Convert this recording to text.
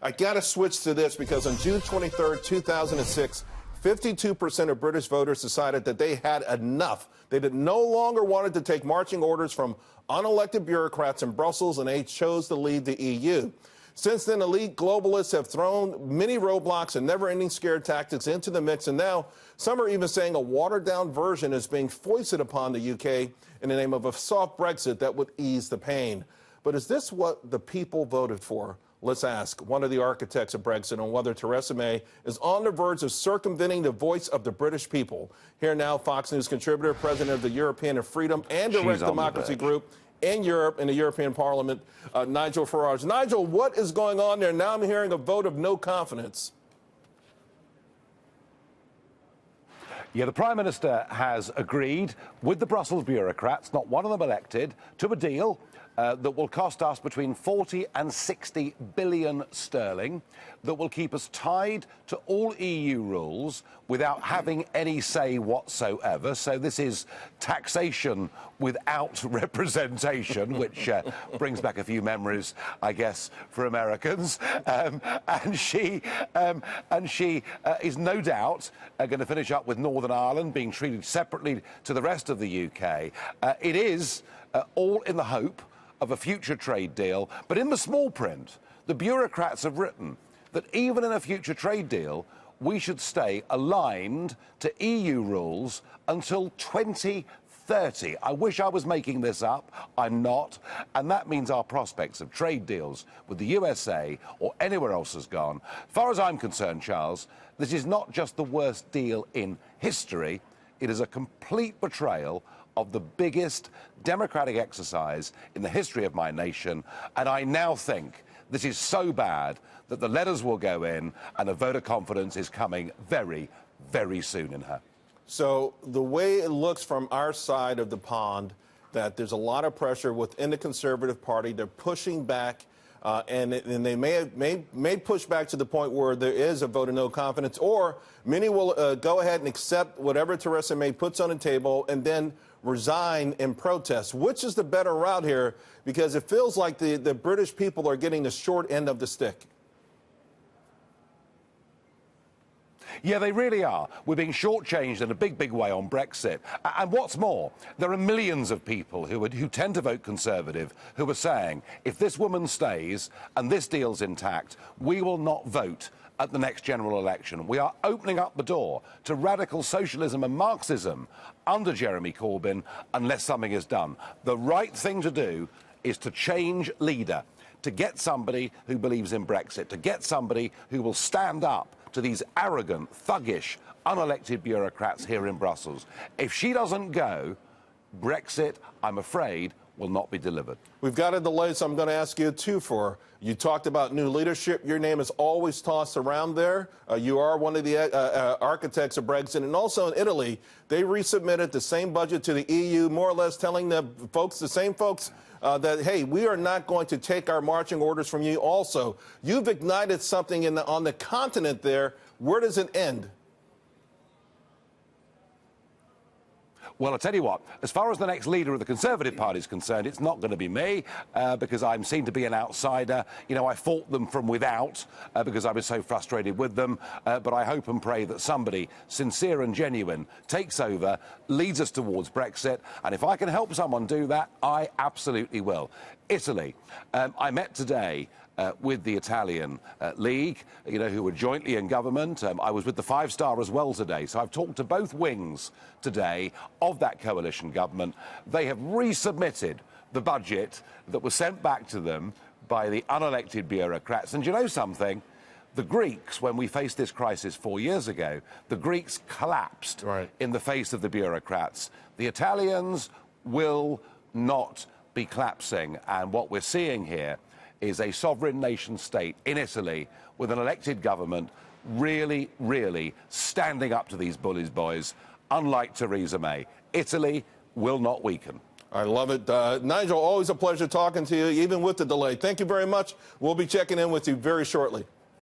I got to switch to this because on June 23rd, 2006, 52% of British voters decided that they had enough. They no longer wanted to take marching orders from unelected bureaucrats in Brussels, and they chose to leave the EU. Since then, elite globalists have thrown many roadblocks and never-ending scare tactics into the mix, and now some are even saying a watered-down version is being foisted upon the UK in the name of a soft Brexit that would ease the pain. But is this what the people voted for? Let's ask one of the architects of Brexit on whether Theresa May is on the verge of circumventing the voice of the British people. Here now, Fox News contributor, president of the European Freedom and Direct Democracy Group in Europe, in the European Parliament, Nigel Farage. Nigel, what is going on there? Now I'm hearing a vote of no confidence. Yeah, the Prime Minister has agreed with the Brussels bureaucrats, not one of them elected, to a deal that will cost us between 40 and 60 billion sterling, that will keep us tied to all EU rules without having any say whatsoever. So this is taxation without representation, which brings back a few memories, I guess, for Americans. And she is no doubt going to finish up with Northern Ireland being treated separately to the rest of the UK. It is all in the hope of a future trade deal. But in the small print, the bureaucrats have written that even in a future trade deal, we should stay aligned to EU rules until 2030. I wish I was making this up. I'm not. And that means our prospects of trade deals with the USA or anywhere else has gone. As far as I'm concerned, Charles, this is not just the worst deal in history. It is a complete betrayal of the biggest democratic exercise in the history of my nation. And I now think this is so bad that the letters will go in and a vote of confidence is coming very, very soon in her. So the way it looks from our side of the pond, that there's a lot of pressure within the Conservative Party. They're pushing back, and they may push back to the point where there is a vote of no confidence, or many will go ahead and accept whatever Theresa May puts on the table and then resign in protest. Which is the better route here? Because it feels like the British people are getting the short end of the stick. Yeah, they really are. We're being shortchanged in a big, big way on Brexit. And what's more, there are millions of people who tend to vote Conservative who are saying, if this woman stays and this deal's intact, we will not vote at the next general election. We are opening up the door to radical socialism and Marxism under Jeremy Corbyn unless something is done. The right thing to do is to change leader, to get somebody who believes in Brexit, to get somebody who will stand up to these arrogant, thuggish, unelected bureaucrats here in Brussels. If she doesn't go, Brexit, I'm afraid, will not be delivered. We've got a delay, so I'm going to ask you for. You talked about new leadership. Your name is always tossed around there. You are one of the architects of Brexit. And also in Italy, they resubmitted the same budget to the EU, more or less telling the same folks, that, hey, we are not going to take our marching orders from you also. You've ignited something on the continent there. Where does it end? Well, I'll tell you what, as far as the next leader of the Conservative Party is concerned, it's not going to be me, because I'm seen to be an outsider. You know, I fought them from without because I was so frustrated with them. But I hope and pray that somebody sincere and genuine takes over, leads us towards Brexit. And if I can help someone do that, I absolutely will. Italy. I met today with the Italian League, who were jointly in government. I was with the Five Star as well today. So I've talked to both wings today of that coalition government. They have resubmitted the budget that was sent back to them by the unelected bureaucrats. And you know something? The Greeks, when we faced this crisis 4 years ago, the Greeks collapsed in the face of the bureaucrats. The Italians will not be collapsing. And what we're seeing here is a sovereign nation state in Italy with an elected government really, really standing up to these bullies, boys, unlike Theresa May. Italy will not weaken. I love it. Nigel, always a pleasure talking to you, even with the delay. Thank you very much. We'll be checking in with you very shortly.